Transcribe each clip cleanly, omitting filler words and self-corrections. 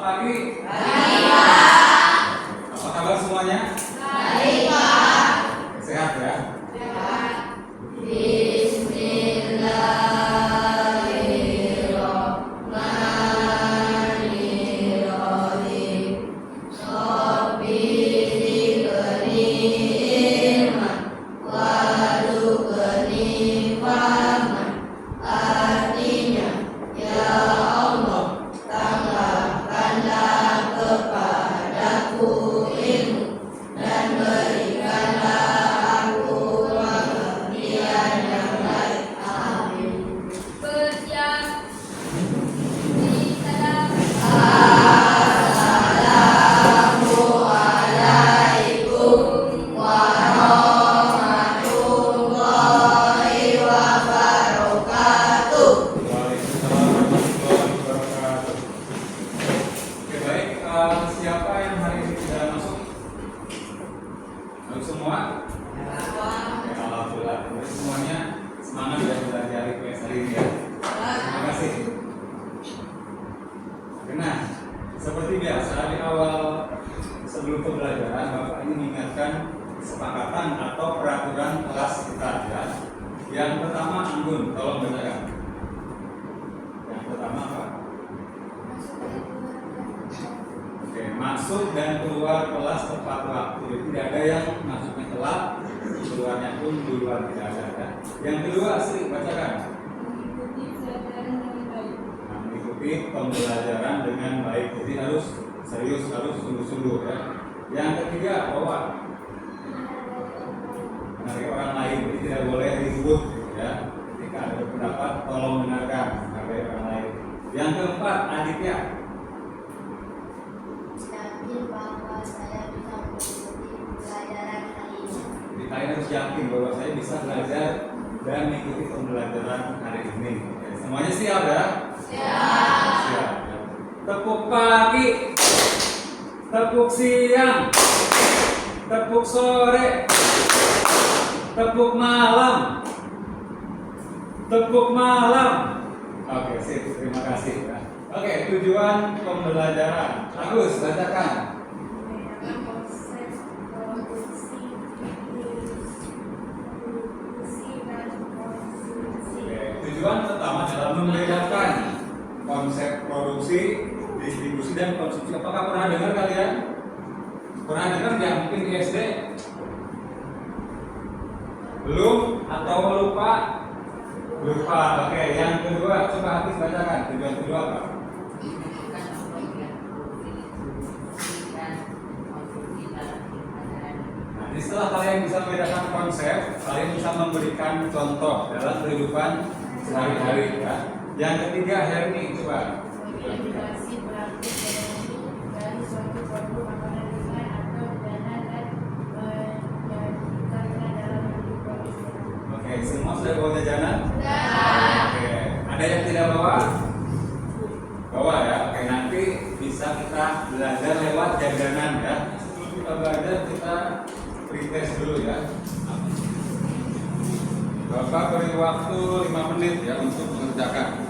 pagi. Baik, Pak. Apa kabar semuanya? Baik, Pak. Sehat ya? Sehat. Bismillahirrahmanirrahim. Sobi nikmat, warzuqni fahman. Artinya, ya Allah, tambahkanlah kepadaku ilmu dan berikanlah aku pengertian yang baik. Amin. Bersiap. Salam. Assalamualaikum warahmatullahi wabarakatuh. Waalaikumsalam warahmatullahi wabarakatuh. Oke baik, siapa yang hari ini tidak masuk? Masuk semua? Oke, alhamdulillah. Jadi semuanya semangat ya belajar IPS hari ini ya. Terima kasih. Nah, seperti biasa di awal sebelum pembelajaran Bapak ini mengingatkan kesepakatan atau peraturan kelas kita ya. Yang pertama Anggun, tolong bacakan. Yang pertama apa? Oke, masuk dan keluar kelas tepat waktu. Jadi tidak ada yang masuknya telat, keluarnya pun duluan, tidak ada ya. Yang kedua Sri, bacakan. Mengikuti pembelajaran dengan baik. Nah, mengikuti pembelajaran dengan baik. Jadi harus serius, harus sungguh-sungguh ya. Yang ketiga bahwa menarik orang lain, jadi tidak boleh ribut ya. Ketika ada pendapat, tolong dengarkan dari orang lain. Yang keempat Aditya. Yakin bahwa saya bisa mengikuti pelajaran hari ini. Jadi kalian harus yakin bahwa saya bisa belajar dan mengikuti pembelajaran hari ini. Oke, semuanya siap ya? Siap. Siap. Ya. Tepuk pagi, tepuk siang, tepuk sore, tepuk malam, tepuk malam. Oke, sip. Terima kasih ya. Oke, tujuan pembelajaran. Agus, bacakan. Membedakan konsep produksi dan konsumsi. Oke, tujuan pertama adalah membedakan konsep produksi, distribusi, dan konsumsi. Apakah pernah dengar kalian? Pernah dengar nggak? Mungkin di SD? Belum? Atau lupa? Lupa. Oke, yang kedua coba Hafiz bacakan. Tujuan kedua apa? Nah, jadi setelah kalian bisa membedakan konsep, kalian bisa memberikan contoh dalam kehidupan sehari-hari ya. Yang ketiga Herni, coba. Orientasi berarti bentuk dari suatu produk makanan ringan atau dana dan menjadikannya dalam bentuk produksi. Oke, semua sudah bawa jajanan? Sudah. Oke, ada yang tidak bawa? Bawa ya. Oke, nanti bisa kita belajar lewat jajanan ya. Sebelum kita belajar kita pretest dulu ya. Bapak beri waktu 5 menit ya untuk mengerjakan.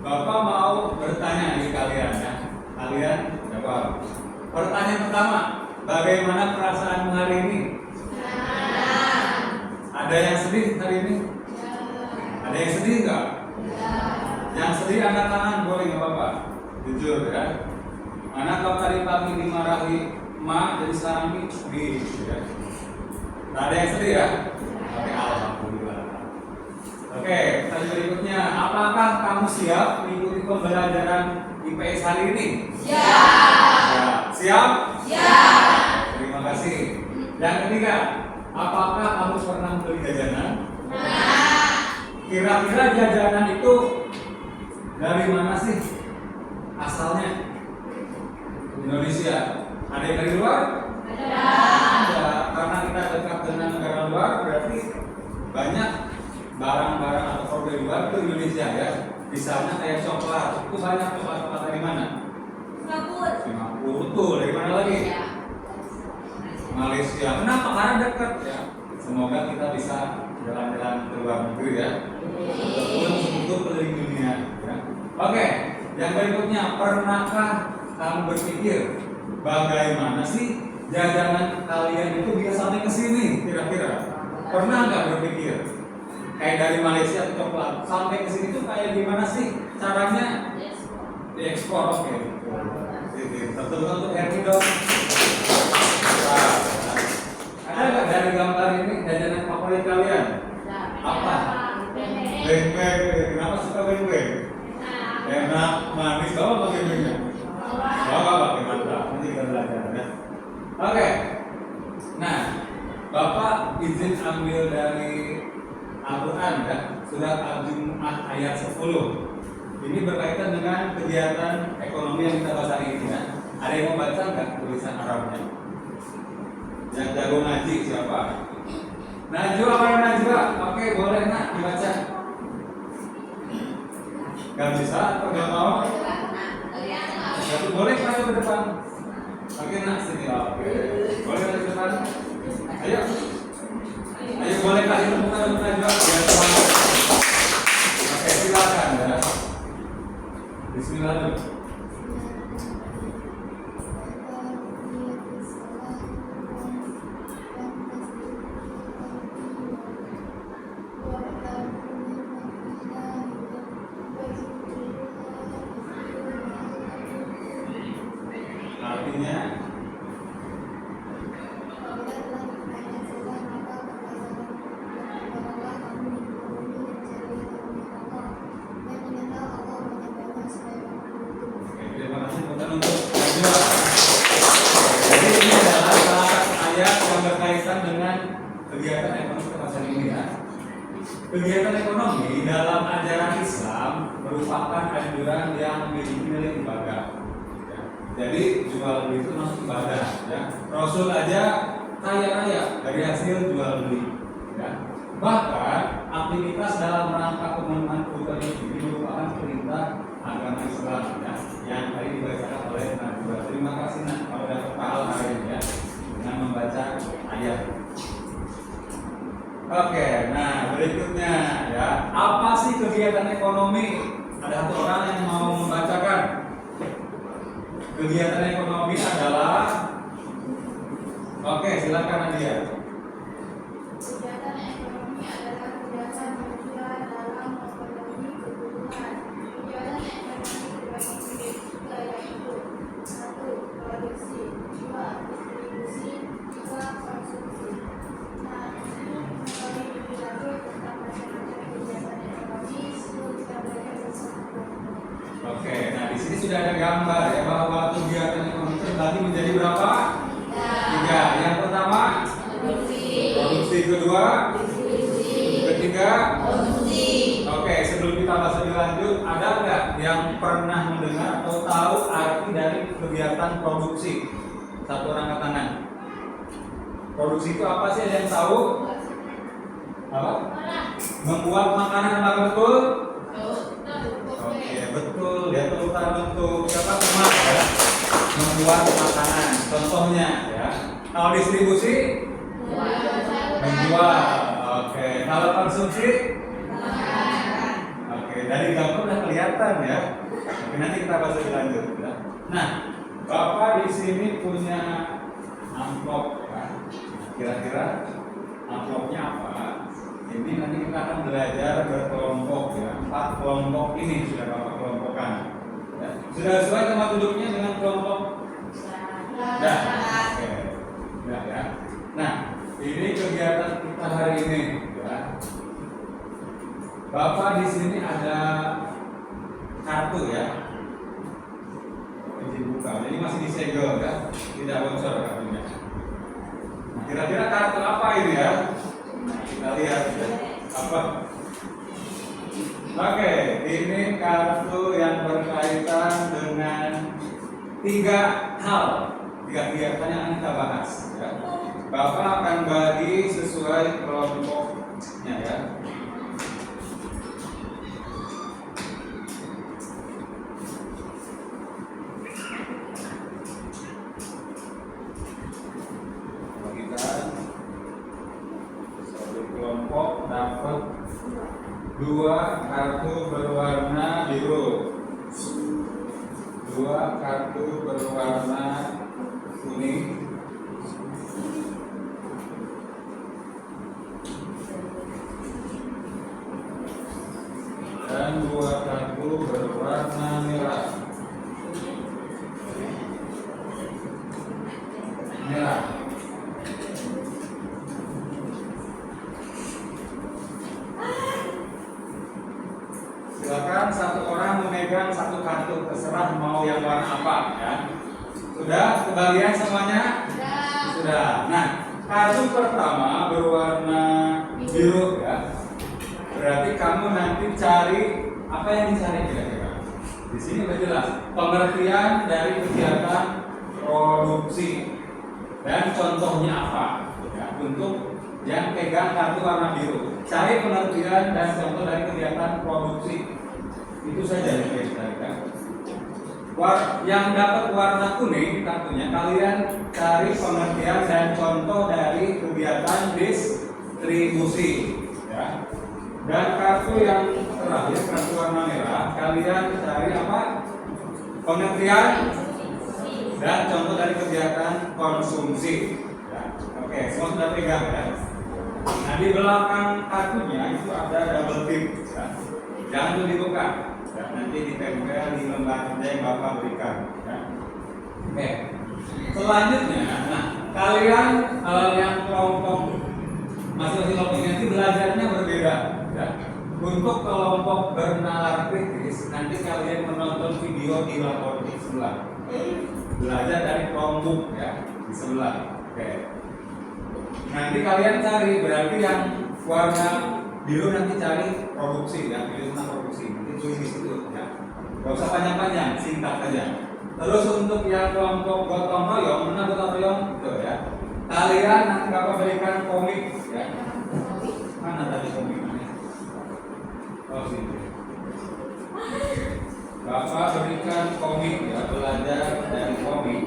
Bapak mau bertanya di kalian ya. Kalian jawab. Pertanyaan pertama, bagaimana perasaanmu hari ini? Ada yang sedih hari ini? Ada yang sedih enggak? Yang sedih angkat tangan boleh nggak Bapak? Jujur ya. Mana kalau tadi pagi dimarahi Ma, jadi sekarang ini sedih ya. Nah, ada yang sedih ya? Oke, alhamdulillah. Oke, pertanyaan berikutnya, apakah kamu siap mengikuti pembelajaran IPS hari ini? Siap. Siap? Siap. Terima kasih. Yang ketiga, apakah kamu pernah beli jajanan? Kira-kira jajanan itu dari mana sih asalnya? Indonesia. Ada yang dari luar? Ada. Karena kita dekat dengan negara luar, berarti banyak barang-barang atau produk dari luar ke Indonesia ya. Misalnya kayak coklat, itu banyak coklat dari mana? Singapura, betul. Dari mana lagi? Malaysia. Kenapa? Karena dekat ya. Semoga kita bisa jalan-jalan ke luar negeri ya. Ataupun untuk keliling dunia ya. Oke, yang berikutnya, pernahkah kamu berpikir bagaimana sih jajanan kalian itu bisa sampai ke sini kira-kira? Pernah nggak berpikir kayak dari Malaysia ke coklat sampai ke sini tuh kayak gimana sih caranya? Diekspor, oke. Tertentu untuk Hermi dong. Nah, ada nggak dari gambar ini jajanan favorit kalian? Apa? Beng-beng. Kenapa suka beng-beng? Enak, manis. Bawa pakai beng-bengnya? Bawa pakai mantap. Nanti kita belajar ya. Oke. Nah, Bapak izin ambil dari Al-Quran ya, surat Al-Jumu'ah ayat 10. Ini berkaitan dengan kegiatan ekonomi yang kita bahas hari ini ya. Ada yang mau baca nggak tulisan Arabnya? Yang jago ngaji siapa? Najwa, apa yang Najwa? Oke, boleh nak dibaca. Gak bisa atau gak mau? Tapi boleh maju ke depan. Oke nak sini. Oke, boleh maju ke depan. Ayo, ayo boleh kasih temukan untuk Najwa. Biar semangat. Oke, silakan ya. Bismillah dulu. Artinya terima kasih bukan untuk Najwa. Jadi ini adalah salah satu ayat yang berkaitan dengan kegiatan ekonomi pasar ini ya. Kegiatan ekonomi dalam ajaran Islam merupakan anjuran yang memiliki nilai ibadah. Ya. Jadi jual beli itu masuk ibadah. Ya. Rasul aja kaya raya dari hasil jual beli. Ya. Bahkan aktivitas dalam rangka pemenuhan kebutuhan ini merupakan perintah agama Islam ya, yang tadi dibacakan oleh Najwa. Terima kasih nak kalau dapat pahala hari ini ya dengan membaca ayat. Oke, nah berikutnya ya, apa sih kegiatan ekonomi? Ada satu orang yang mau membacakan. Kegiatan ekonomi adalah, oke silakan Nadia. Kegiatan ekonomi adalah kegiatan berjualan dalam memenuhi kebutuhan. Kegiatan ekonomi terbagi tiga, yaitu 1. Produksi, 2. Distribusi, 3. Konsumsi. Nah, ini mengetahui lebih lanjut tentang macam-macam kegiatan ekonomi, sebelum kita belajar bersama. Oke, nah di sini sudah ada gambar ya bahwa kegiatan ekonomi terbagi menjadi berapa? Tiga. Yang pertama produksi, kedua ketiga konsumsi. Oke, sebelum kita bahas lebih lanjut, ada nggak yang pernah mendengar atau tahu arti dari kegiatan produksi? Satu orang angkat tangan. Produksi itu apa sih? Ada yang tahu? Apa? Membuat makanan, apa betul? Oke, betul. Dia terutama bentuk siapa teman ya? Membuat makanan. Contohnya ya. Kalau distribusi menjual. Oke, kalau konsumsi oke, dari gambar udah kelihatan ya. Oke, nanti kita bahas lebih lanjut ya. Nah, Bapak di sini punya amplop ya. Kira-kira amplopnya apa? Ini nanti kita akan belajar berkelompok ya. 4 kelompok ini sudah Bapak kelompokkan. Ya. Sudah sesuai tempat duduknya dengan kelompok? Sudah. Oke. Sudah ya. Nah, ini kegiatan kita hari ini ya. Bapak di sini ada kartu ya. Izin buka. Jadi masih disegel ya. Tidak bocor kartunya. Nah, kira-kira kartu apa ini ya? Kita lihat ya. Apa? Oke, ini kartu yang berkaitan dengan 3 hal, 3 kegiatan yang akan kita bahas ya. Bapak akan bagi sesuai kelompoknya ya. 2 kartu berwarna biru. 2 kartu berwarna kuning. Dan 2 kartu berwarna merah. Merah. Silakan satu orang memegang satu kartu, terserah mau yang warna apa ya. Sudah kebagian semuanya? Sudah. Nah, kartu pertama berwarna biru ya. Berarti kamu nanti cari apa yang dicari kira-kira. Di sini udah jelas pengertian dari kegiatan produksi dan contohnya apa ya, untuk yang pegang kartu warna biru. Cari pengertian dan contoh dari kegiatan produksi. Itu saja yang kita carikan. Yang dapat warna kuning kartunya, kalian cari pengertian dan contoh dari kegiatan distribusi ya. Dan kartu yang terakhir, kartu warna merah, kalian cari apa? Pengertian dan contoh dari kegiatan konsumsi ya. Oke, semua sudah pegang ya. Nah, di belakang kartunya itu ada double tip ya. Jangan dulu dibuka ya, nanti ditempel di lembar kerja yang Bapak berikan ya. Oke. Selanjutnya, nah kalian yang kelompok masing-masing kelompok nanti belajarnya berbeda ya. Untuk kelompok bernalar kritis nanti kalian menonton video di laboratorium sebelah. Belajar dari Chromebook ya di sebelah. Oke. Nanti kalian cari, berarti yang warna biru nanti cari produksi ya, pilih tentang produksi. Nanti tulis di situ ya. Gak usah panjang-panjang, singkat saja. Terus untuk yang kelompok gotong royong, mana gotong royong gitu ya. Kalian nanti Bapak berikan komik ya. Mana tadi komiknya? Oh sini. Bapak berikan komik ya, belajar dari komik.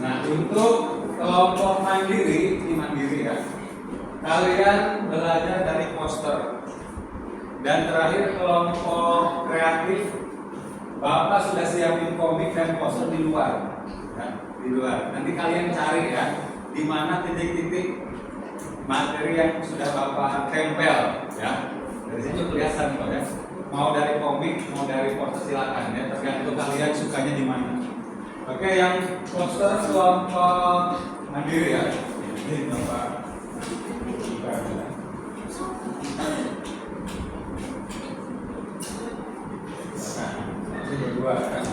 Nah, untuk kelompok mandiri, ini mandiri ya. Kalian belajar dari poster. Dan terakhir kelompok kreatif, Bapak sudah siapin komik dan poster di luar. Ya, di luar. Nanti kalian cari ya, di mana titik-titik materi yang sudah Bapak tempel ya. Dari sini kelihatan kok ya. Mau dari komik, mau dari poster silakan ya, tergantung kalian sukanya di mana. Oke, yang poster kelompok mandiri ya. Ini Bapak. Ini berdua kan.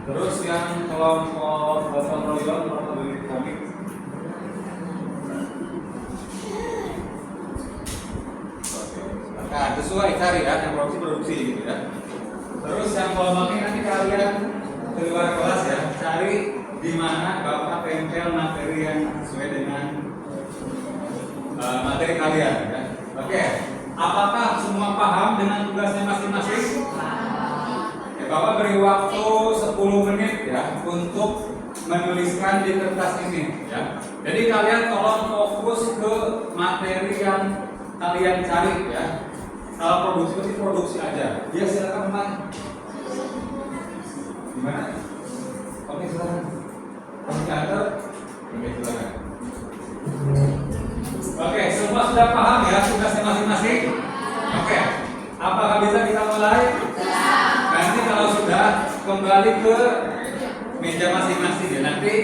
Terus yang kelompok gotong royong atau beli komik. Nah, sesuai cari ya, yang produksi gitu ya. Terus yang kelompok ini nanti kalian di luar kelas ya, cari di mana Bapak tempel materi yang sesuai dengan materi kalian ya. Oke, apakah semua paham dengan tugasnya masing-masing? Ya, Bapak beri waktu 10 menit ya untuk menuliskan di kertas ini ya. Jadi kalian tolong fokus ke materi yang kalian cari ya. Kalau produksi aja. Ya silakan Pak. Gimana? Oke silakan. Oke antar. Oke silakan. Oke, semua sudah paham ya tugasnya masing-masing? Oke. Apakah bisa kita mulai? Nanti kalau sudah kembali ke meja masing-masing ya. Nanti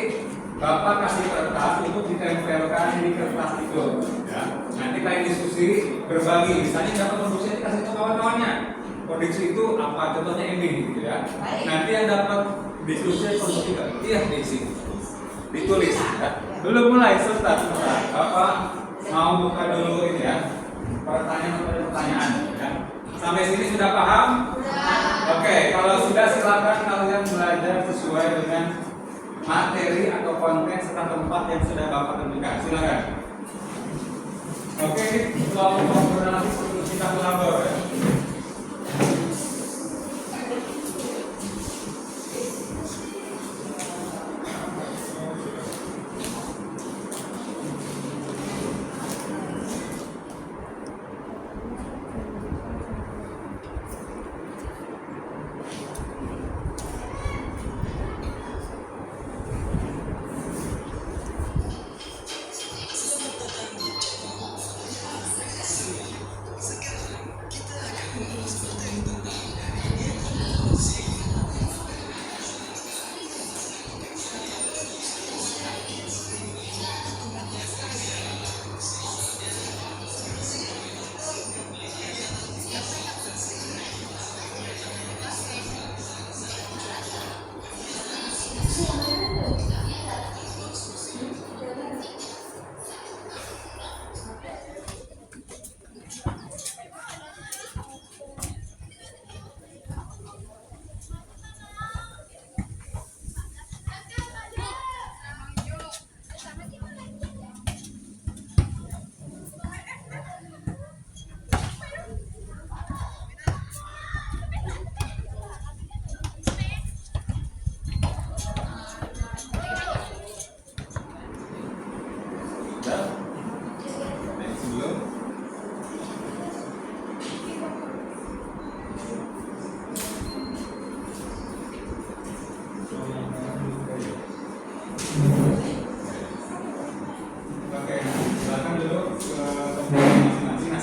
Bapak kasih kertas untuk ditempelkan di kertas itu ya. Nanti kalian diskusi, berbagi. Misalnya dapat produksi dikasih ke kawan-kawannya. Produksi itu apa? Contohnya ini gitu ya. Nanti yang dapat diskusi produksi iya diisi. Ditulis ya. Belum mulai start. Bapak mau buka dulu ini ya. Pertanyaan ya. Sampai sini sudah paham? Oke, kalau sudah silakan kalian belajar sesuai dengan materi atau konten serta tempat yang sudah Bapak tentukan. Silakan. Oke, kelompok bernafas untuk kita melabor ya.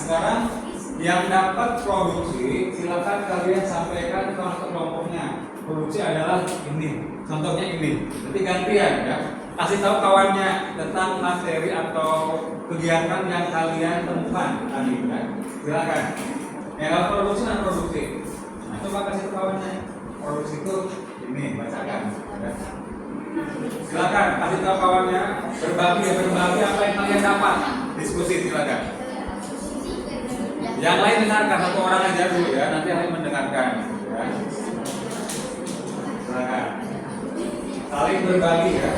sekarang yang dapat produksi silakan kalian sampaikan ke kelompoknya. Produksi adalah ini, contohnya ini. Nanti gantian ya. Kasih tahu kawannya tentang materi atau kegiatan yang kalian temukan tadi kan. Silakan. Yang kalau produksi dan produksi. Nah, coba kasih tahu kawannya. Produksi itu ini bacakan. Ya. Silakan kasih tahu kawannya, berbagi apa yang kalian dapat. Diskusi silakan. Yang lain dengarkan, satu orang aja dulu ya, nanti yang lain mendengarkan. Ya. Silakan. Saling berbagi ya.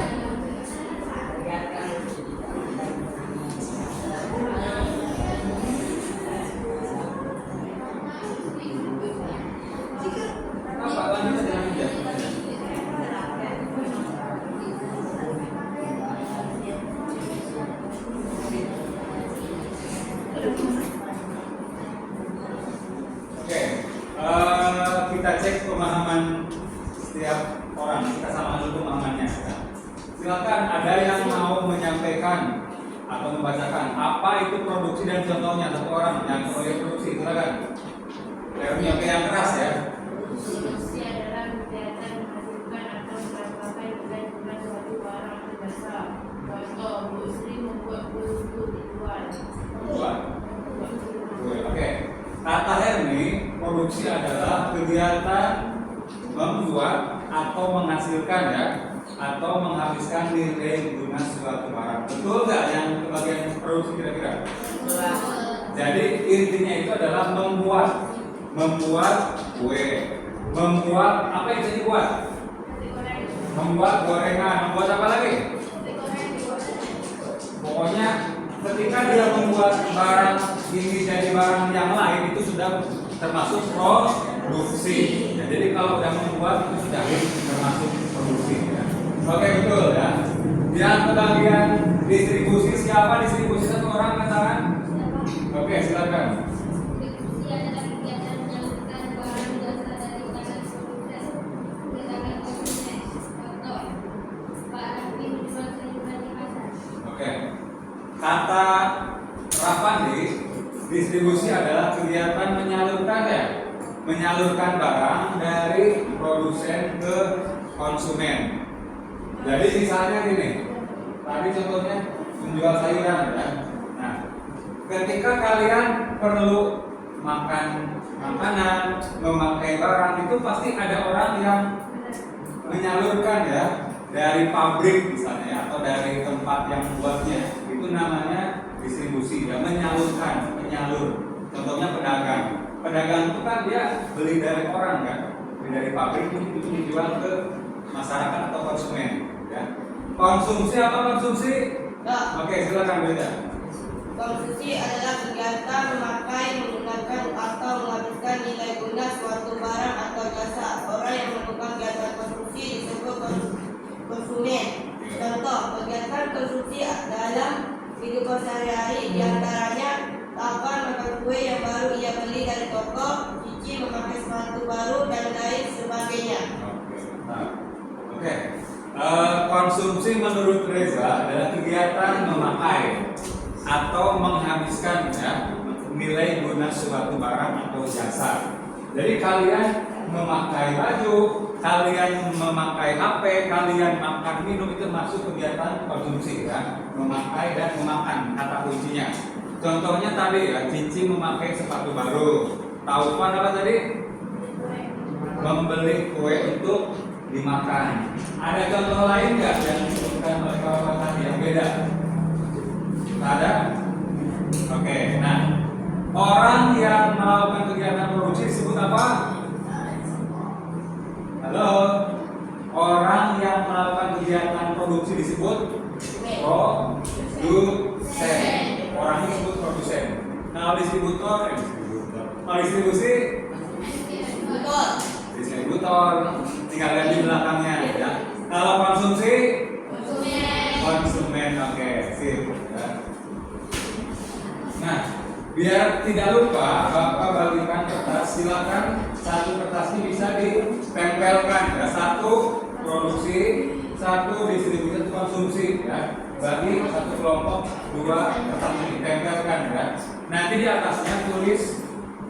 Apa lanjut aja lanjut. Oke, kita cek pemahaman setiap orang. Kita sama dulu pemahamannya. Silakan ada yang mau menyampaikan atau membacakan apa itu produksi dan contohnya, satu orang yang proyek produksi. Silakan. Yang keras ya. Produksi adalah kegiatan menghasilkan atau mendapatkan nilai guna suatu barang atau jasa. Contoh, Bu Sri membuat kue untuk dijual. Membuat. Oke. Kata Hermi, produksi adalah kegiatan membuat atau menghasilkan ya, atau menghabiskan nilai guna suatu barang. Betul nggak yang bagian produksi kira-kira? Jadi intinya itu adalah membuat kue, membuat apa yang bisa dibuat? Membuat gorengan, membuat apa lagi? Pokoknya ketika dia membuat barang ini jadi barang yang lain itu sudah termasuk produksi. Ya, jadi kalau udah membuat itu sudah termasuk produksi. Ya. Oke betul ya. Yang kebagian distribusi siapa? Distribusi satu orang katakan. Oke silakan. Distribusi adalah kegiatan menyalurkan barang jasa dari tangan produsen ke tangan konsumen. Contoh, Pak Raffi menjual sayuran di pasar. Oke. Kata Rafandi, distribusi adalah kegiatan menyalurkan ya, menyalurkan barang dari produsen ke konsumen. Jadi misalnya gini, tadi contohnya menjual sayuran ya. Nah, ketika kalian perlu makan makanan, memakai barang itu pasti ada orang yang menyalurkan ya, dari pabrik misalnya atau dari tempat yang membuatnya. Itu namanya distribusi ya, menyalurkan, penyalur. Contohnya pedagang. Pedagang itu kan dia beli dari orang kan, beli dari pabrik itu dijual ke masyarakat atau konsumen ya. Konsumsi apa konsumsi? Ya. Oke, silakan Beda. Konsumsi adalah kegiatan memakai, menggunakan atau menghabiskan nilai guna suatu barang atau jasa. Orang yang melakukan kegiatan konsumsi disebut konsumen. Contoh, kegiatan konsumsi dalam hidup sehari-hari diantaranya makan kue yang baru ia beli dari toko, cuci, memakai sepatu baru dan lain sebagainya. Oke. Konsumsi menurut Reza adalah kegiatan memakai atau menghabiskan ya, nilai guna suatu barang atau jasa. Jadi kalian memakai baju, kalian memakai HP, kalian makan minum itu masuk kegiatan konsumsi ya, memakai dan memakan kata kuncinya. Contohnya tadi ya, Cici memakai sepatu baru. Taufan apa tadi? Membeli kue untuk dimakan. Ada contoh lain nggak yang disebutkan oleh kawan tadi yang beda? Ada? Oke, nah orang yang melakukan kegiatan produksi disebut apa? Halo? Orang yang melakukan kegiatan produksi disebut produsen. Orangnya disebut produsen. Nah, distributor, kalau distribusi Betul. distributor, tinggal lihat di belakangnya ya. Kalau konsumsi konsumen, oke, sip ya. Nah, biar tidak lupa, Bapak bagikan kertas, silakan satu kertas ini bisa ditempelkan ya. Satu produksi, satu distribusi, satu konsumsi ya. Bagi satu kelompok, dua kertas ini ditempelkan ya. Nanti Nanti di atasnya tulis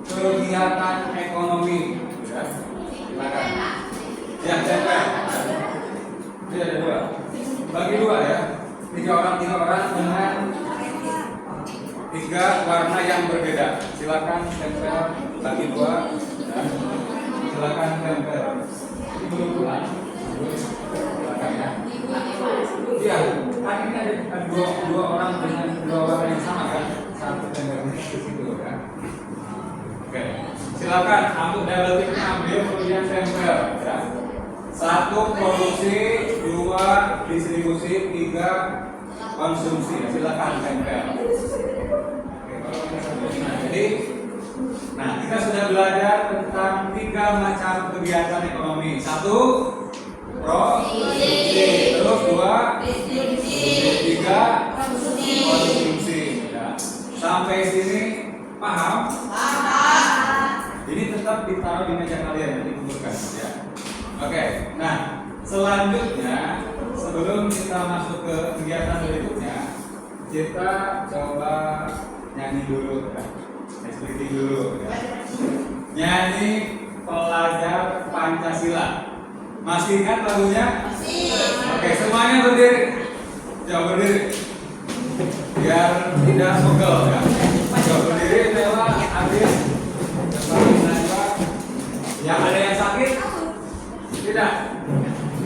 kegiatan ekonomi. Ya, silakan. Ya, tempel. Ini ada dua. Bagi dua ya. Tiga orang dengan tiga warna yang berbeda. Silakan tempel bagi dua. Ya. Silakan tempel. Ini belum pulang. Silakan ya. Iya, kan ini ada dua orang dengan dua warna yang sama kan? Satu tempelnya di situ kan? Oke, silakan ambil double tiknya, ambil kemudian tempel ya. Satu produksi, dua distribusi, tiga konsumsi. Silakan tempel. Nah, jadi, kita sudah belajar tentang tiga macam kegiatan ekonomi. Satu, produksi, terus dua, tiga, konsumsi. Ya. Sampai sini paham? Jadi tetap ditaruh di meja kalian, dikumpulkan ya. Oke, nah selanjutnya sebelum kita masuk ke kegiatan berikutnya, kita coba nyanyi dulu ya, expliking dulu ya. Nyanyi pelajar Pancasila. Masih ingat lagunya? Oke, semuanya berdiri. Coba berdiri. Biar tidak pegel ya. Coba berdiri, Dewa, Adis, yang ada yang sakit? Tidak.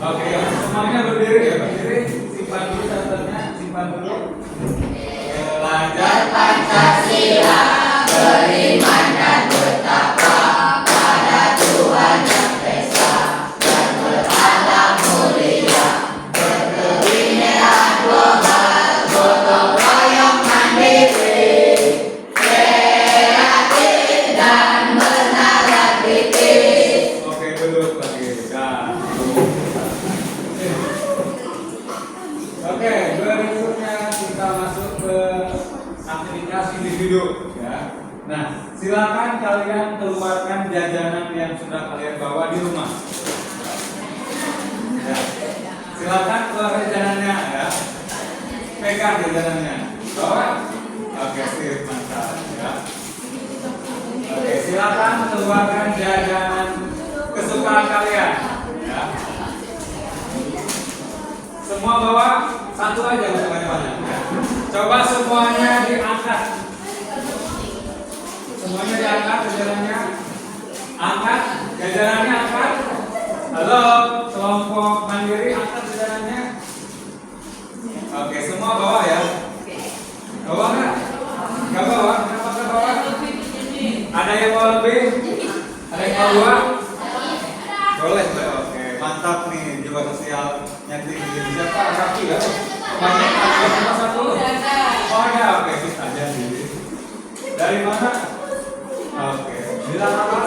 Oke, semuanya berdiri ya, berdiri. Simpan dulu catatannya, simpan dulu. Pelajar Pancasila beriman dan bertakwa pada Tuhan yang Esa dan beralam mulia, berkebinekaan global, gotong royong mandiri, kreatif dan menarik kritis. Oke, duduk lagi. Oke, berikutnya kita masuk ke aktivitas individu ya. Nah, silakan kalian keluarkan jajanan yang sudah kalian bawa di rumah. Ya. Silakan keluarkan jajanannya ya. Pegang jajanannya. Bawa. Oke, sip, mantap ya. Oke, silakan keluarkan jajanan kesukaan kalian ya. Semua bawa satu aja, nggak banyak-banyak ya. Coba semuanya diangkat. Semuanya diangkat jajanannya. Angkat jajanannya, angkat. Halo, kelompok mandiri, angkat jajanannya. Oke, semua bawa ya. Bawa nggak? Nggak bawa? Kenapa nggak bawa? Ada yang bawa lebih? Ada yang bawa dua? Boleh, oke. Mantap nih jiwa sosialnya tinggi. Siapa? Rapi ya? Banyak ada cuma satu? Oh ya, oke. Kita aja sendiri. Dari mana? Oke. Bilang apa?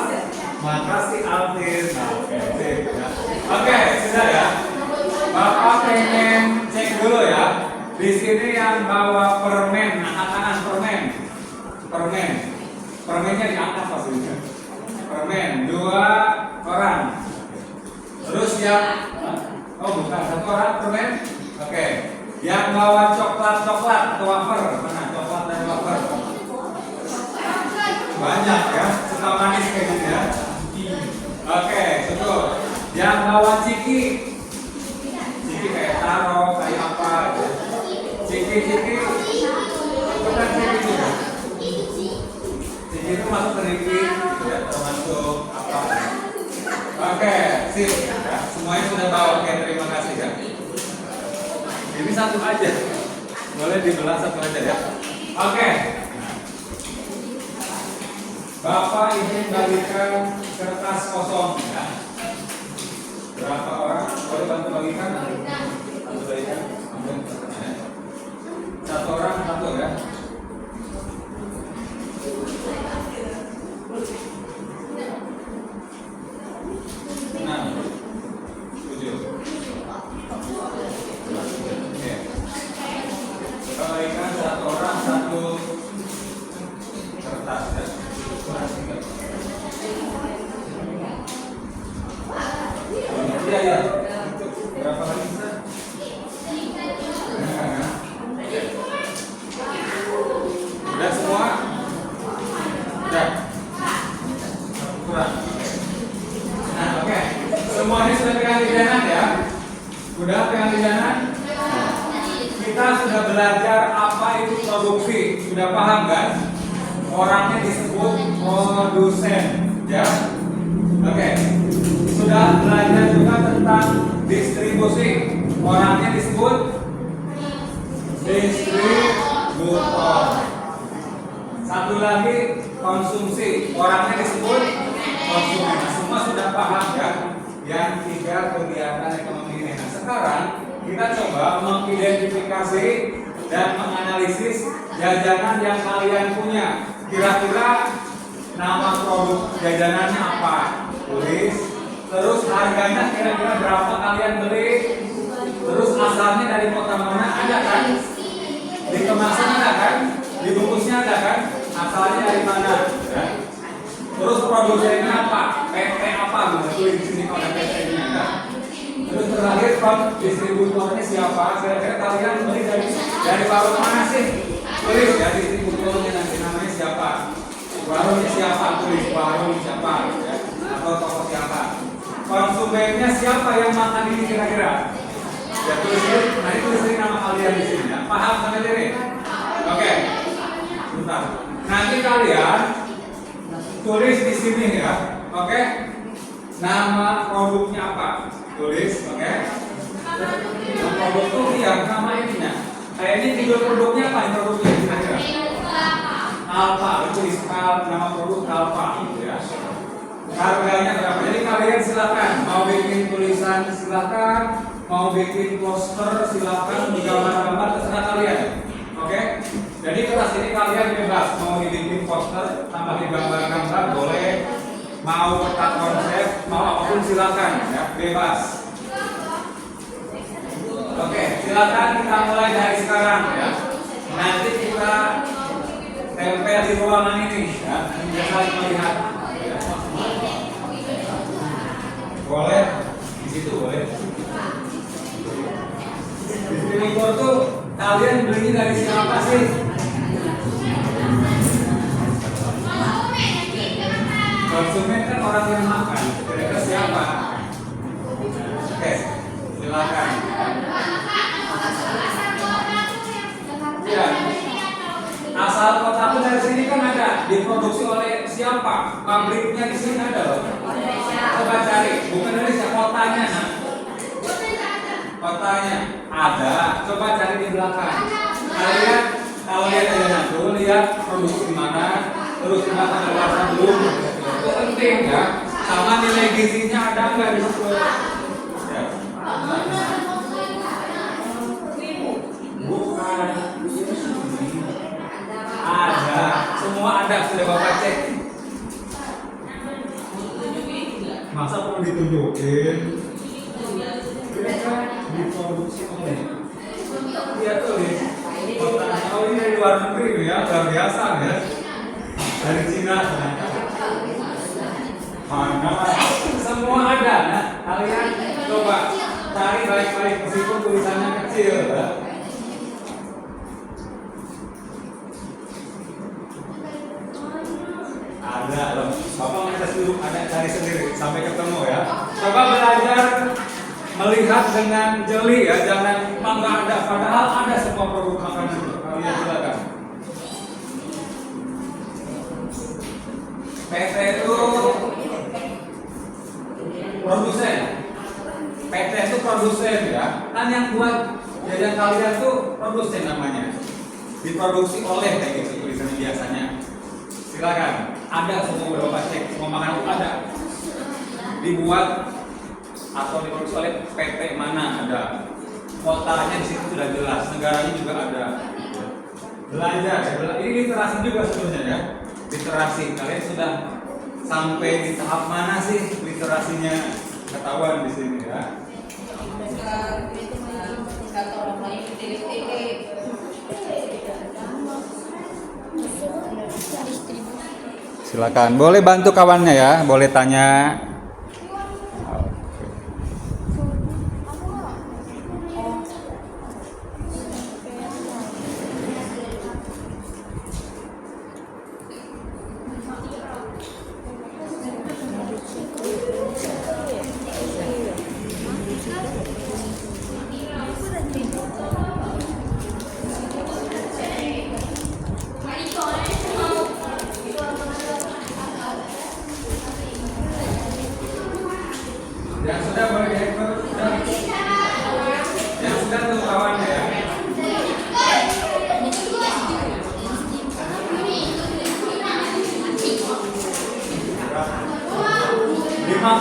Makasih Alvin. Oke, sip ya. Oke, sudah ya. Bapak pengen cek dulu ya. Di sini yang bawa permen, angkat permen. Permennya diangkat pastinya. Permen 2 orang. Terus yang bukan 1 orang permen. Oke. Yang bawa coklat atau wafer. Mana coklat dan wafer? Banyak ya. Suka manis kayak gini ya. Oke, betul. Yang bawa ciki kayak taro, kayak apa gitu. Ciki itu kan ciki juga. Ciki itu masuk keripik, ya, termasuk apa? Oke, sip. Ya, semuanya sudah bawa. Oke, terima kasih ya. Ini satu aja, boleh dibelah satu aja ya. Oke. Bapak ingin bagikan kertas kosong ya. Berapa orang? Boleh bantu bagikan? Bantu bagikan. Satu orang satu ya. Nah, 7. Oke. Bagikan satu orang satu kertas ya. Iya. Berapa lagi bisa? Udah semua? Sudah paham kan? Orangnya disebut produsen, ya. Oke. Sudah belajar juga tentang distribusi. Orangnya disebut distributor. Satu lagi konsumsi. Orangnya disebut konsumen. Nah, semua sudah paham ya? Yang tiga kegiatan ekonomi ini. Nah, sekarang kita coba mengidentifikasi dan menganalisis jajanan yang kalian punya. Kira-kira nama produk jajanannya apa? Tulis. Terus harganya kira-kira berapa kalian beli? Terus asalnya dari kota mana? Ada kan? Di kemasan ada kan? Di bungkusnya ada kan? Asalnya dari mana? Ya. Terus produsennya apa? PT apa? Tulis di sini kalau ada PT-nya ya. Terus terakhir distributornya siapa? Kira-kira kalian beli dari warung mana sih? Tulis ya distributornya nanti namanya siapa? Warungnya siapa? Tulis warung siapa? Ya. Atau toko siapa? Konsumennya siapa yang makan ini kira-kira? Ya tulis nanti tulis nama kalian di sini ya. Paham sampai sini? Oke. Bentar. Nanti kalian tulis di sini ya. Oke. Nama produknya apa? Tulis, oke. Nama produk itu ya nama ininya. Kayak ini tidur produknya apa? Ini produknya kira-kira? Alfa. Itu nama produk Alfa ya. Harganya berapa? Jadi kalian silakan mau bikin tulisan silakan, mau bikin poster silakan, gambar-gambar terserah kalian. Oke? Jadi kelas ini kalian bebas mau dibikin poster, tambahin gambar-gambar boleh, mau peta konsep, mau apapun silakan ya, bebas. Oke, silakan kita mulai dari sekarang ya. Nanti kita tempel di ruangan ini ya, biar saling melihat. Boleh, di situ boleh. Distributor tuh kalian beli dari siapa sih? Konsumen kan orang yang makan. Kira-kira siapa? Oke, silakan. Ya. Asal kota itu dari sini kan ada. Diproduksi oleh siapa? Pabriknya di sini ada loh. Coba cari, bukan Indonesia, kotanya nah. Kotanya ada, coba cari di belakang. Kalian kalau lihat jajanan tuh lihat produksi di mana, terus di belakang ada alasan belum. Itu penting ya. Sama nilai gizinya ada nggak di situ? Ya. Bukan. Ada, semua ada sudah Bapak cek. Masa perlu ditunjukin? Kira-kira diproduksi oleh? Iya tuh nih. Oh ini dari luar negeri ya, luar biasa ya. Dari Cina. Mana? Semua ada. Nah, kalian coba cari baik-baik meskipun tulisannya kecil ya. Ada loh. Bapak ngetes dulu, ada cari sendiri sampai ketemu ya. Coba belajar melihat dengan jeli ya, jangan nggak ada. Padahal ada semua produk makanan itu. Kalian silakan. PT itu produsen. PT itu produsen ya. Kan yang buat jajan kalian tuh produsen namanya. Diproduksi oleh kayak gitu tulisannya biasanya. Silakan. Ada semua beberapa cek, semua makanan itu ada. Dibuat atau diproduksi oleh PT mana ada. Kotanya di situ sudah jelas, negaranya juga ada. Belajar, ini literasi juga sebenarnya ya. Literasi, kalian sudah sampai di tahap mana sih literasinya ketahuan di sini ya. Silakan, boleh bantu kawannya ya, boleh tanya.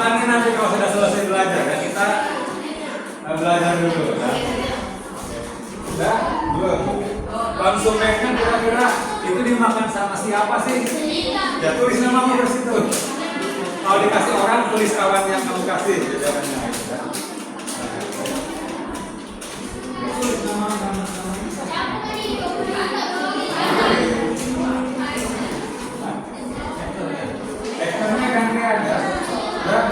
Ulangi nanti kalau sudah selesai belajar ya. Kita belajar dulu ya. Udah? Belum? Konsumen kan kira-kira itu dimakan sama siapa sih? Ya tulis namamu di situ. Kalau dikasih orang, tulis kawan yang kamu kasih jawabannya. Ya. Tulis nama. Eksternya gantian ya. Udah?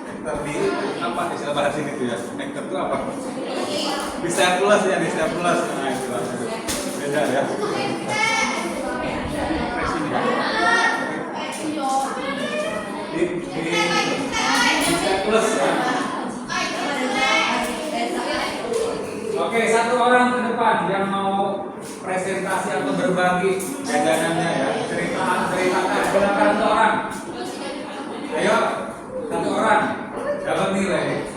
Ekster di apa nih? Saya bahas ini tuh ya. Ekster itu apa? Bisa plus ya, bisa plus. Nah itu lah. Beda ya. Bisa plus ya. Oke, satu orang ke depan yang mau presentasi atau berbagi jajanannya ya. Ceritakan. Silakan satu orang. Ayo, satu orang. Dapat nilai.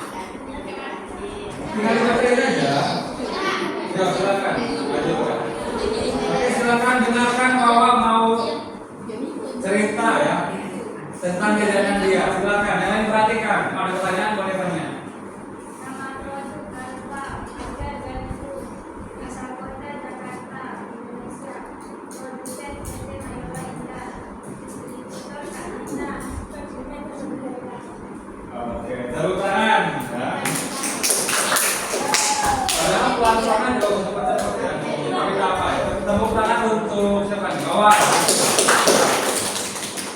Tinggal dibacain aja. Ya, silakan. Lanjutkan. Oke, silakan dengarkan bahwa mau cerita ya tentang jajanan dia. Silakan. Yang lain perhatikan. Kalau ada pertanyaan boleh tanya. Nama produk Alfa, Harga Gantung, asal kota Jakarta, Indonesia. Produsen PT Mayola Indah, distributor Karina, konsumen Surabaya. Oke, tepuk tangan. Ya. Padahal pelan-pelan jauh cepat-cepat ya. Tapi apa ya? Tepuk tangan untuk siapa nih? Kawan.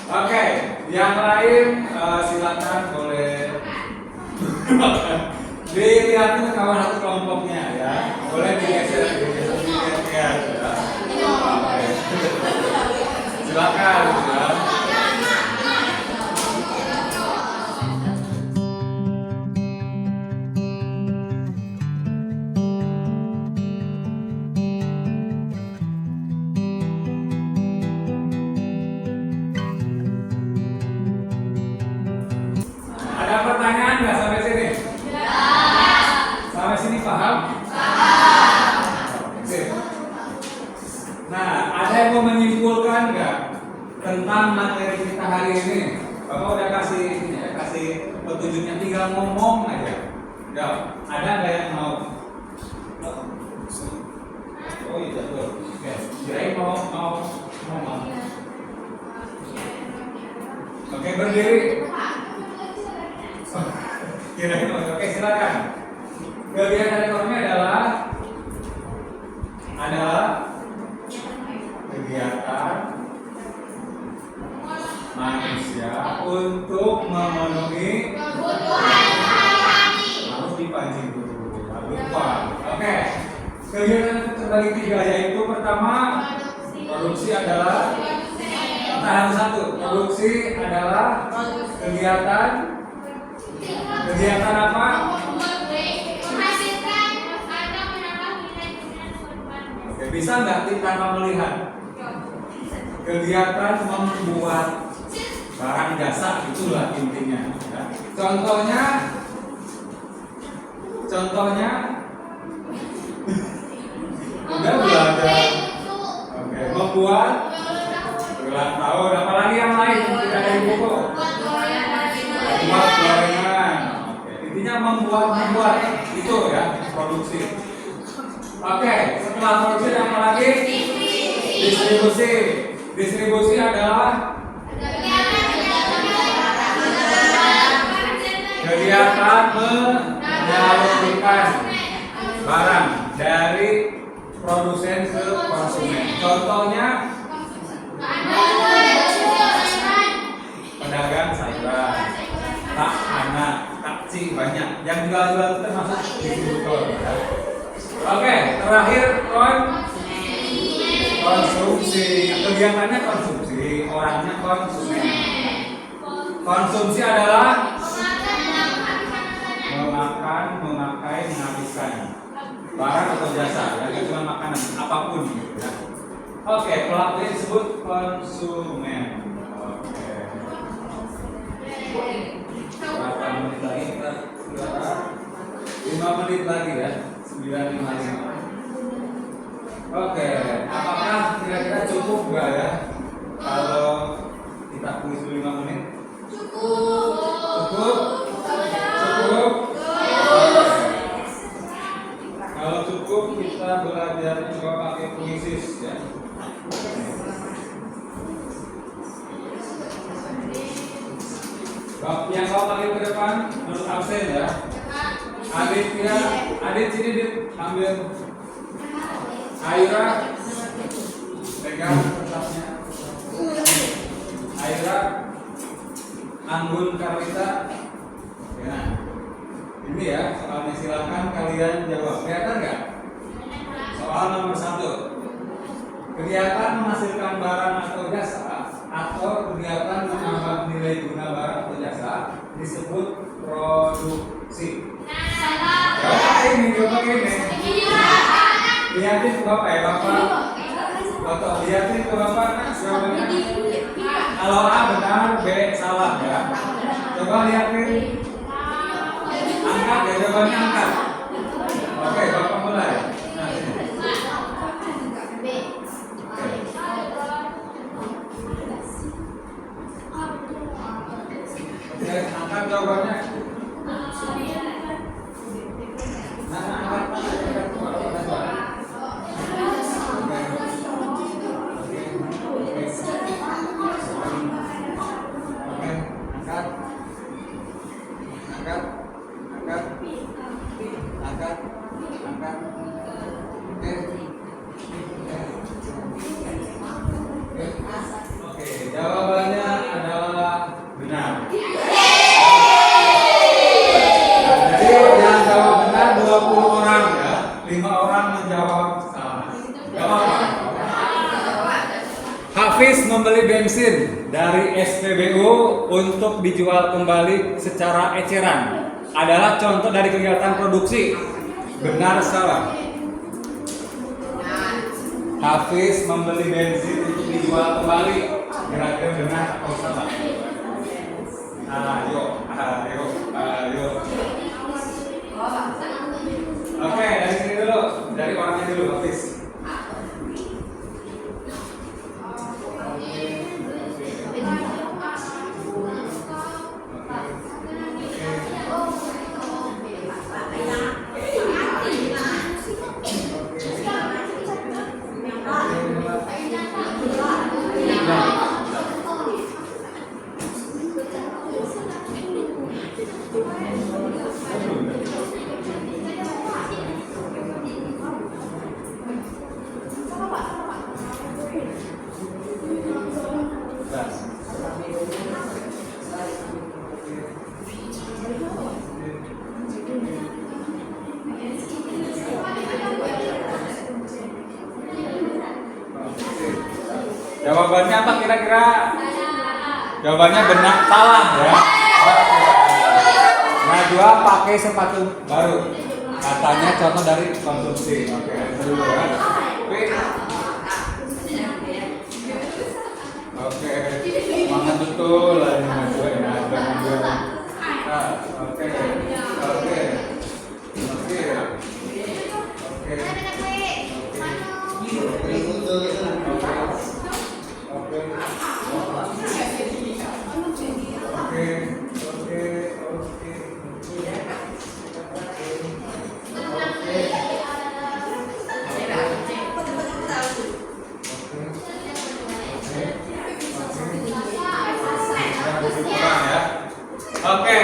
Oke, yang lain silakan boleh dilihatin kawan satu kelompoknya ya. Boleh digeser ya. Oke. Silakan ya. Ada pertanyaan nggak sampai sini? Sampai sini paham? Oke. Nah, ada yang mau menyimpulkan nggak tentang materi kita hari ini? Bapak udah kasih petunjuknya, tinggal ngomong aja. Ya, ada nggak yang mau? Oh iya betul. Oke, kirain mau ngomong. Oke, berdiri. Kirain mau. Oke, silakan. Kegiatan ekonomi adalah kegiatan manusia untuk memenuhi harus dipancing dulu. Lupa. Oke. Kegiatan terbagi tiga, yaitu pertama produksi adalah tahan satu. Produksi adalah kegiatan apa? Oke, bisa nggak tanpa melihat? Kegiatan membuat barang jasa, itulah intinya. Ya. Contohnya udah belajar. Oke, membuat ulang tahun, apalagi yang lain tidak ada di buku. Membuat gorengan. Oke, intinya membuat itu ya, produksi. Oke, setelah produksi apa lagi? Distribusi. Distribusi adalah kegiatan menyalurkan barang dari produsen ke konsumen. Contohnya pedagang sayuran, tak anak, takci banyak. Yang jual-jual termasuk distributor. Ya. Oke, terakhir konsumsi. Kegiatannya konsumsi, orangnya konsumen. Konsumsi adalah memakan, memakai, menghabiskan barang atau jasa, ya, cuma makanan, apapun gitu ya. Oke, pelakunya disebut konsumen. Oke. Berapa menit lagi kita? 5 menit lagi ya. 9:55. Oke, apakah kira-kira cukup nggak ya? Kalau kita kuis 5 menit, Cukup. cukup? Cukup? Kalau cukup kita belajar coba pakai puisis ya. Yang kau panggil ke depan harus absen ya. Adit ya, Adit sini Dit, ambil. Aira, pegang kertasnya. Aira, Anggun, Karlita. Ya. Ini ya soalnya, silakan kalian jawab. Kelihatan nggak? Soal nomor 1. Kegiatan menghasilkan barang atau jasa atau kegiatan menambah nilai guna barang atau jasa disebut produksi. Jawab ini, jawab ini. Lihatin ke bapak ya, bapak. Atau lihatin ke bapak jawabannya. Kalau A benar, B salah ya. Coba lihatin. Angkat ya, jawabannya angkat. Oke, bapak mulai. Nah, sini. Oke, angkat jawabannya. Oke, jawabannya adalah benar. Jadi yang jawab benar 20 orang ya, 5 orang menjawab salah. Gak apa-apa. Hafiz membeli bensin dari SPBU untuk dijual kembali secara eceran adalah contoh dari kegiatan produksi. Benar salah? Hafiz membeli bensin untuk dijual kembali, kira-kira benar atau salah? Ayo. Oke, dari sini dulu, dari orangnya dulu, Hafiz. Jawabannya apa kira-kira? Jawabannya benar, salah ya. Najwa pakai sepatu baru. Katanya contoh dari konsumsi. Oke, dulu ya. Oke, semangat betul lah ini Najwa ini. Oke. Oke,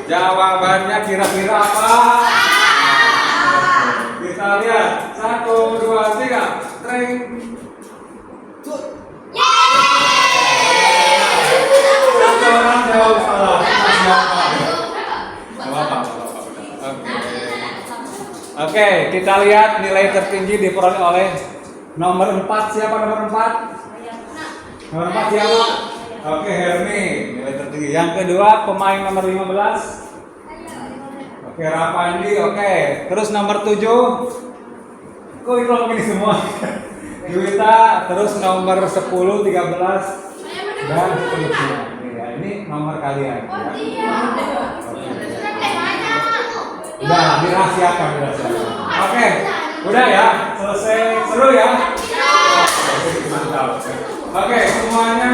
jawabannya kira-kira apa? Kita lihat 1, 2, 3. Tring. Satu orang jawab salah. Oke, kita lihat nilai tertinggi diperoleh oleh nomor 4. Siapa nomor 4? Nomor 4 siapa? Oke, Hermi, nilai tertinggi. Yang kedua, pemain nomor 15. Oke, Rapandi. Oke, terus nomor 7. Kok itu begini semua? Juwita, terus nomor 10, 13 dan seterusnya. Ya, ini nomor kalian. Ya. Udah, dirahasiakan. Oke, udah ya, selesai. Seru ya? tahu. Oke, semuanya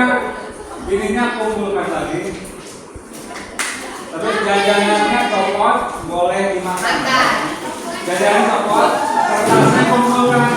ininya kumpulkan lagi. Terus jajanannya copot, boleh dimakan. Jajanan copot, kertasnya kumpulkan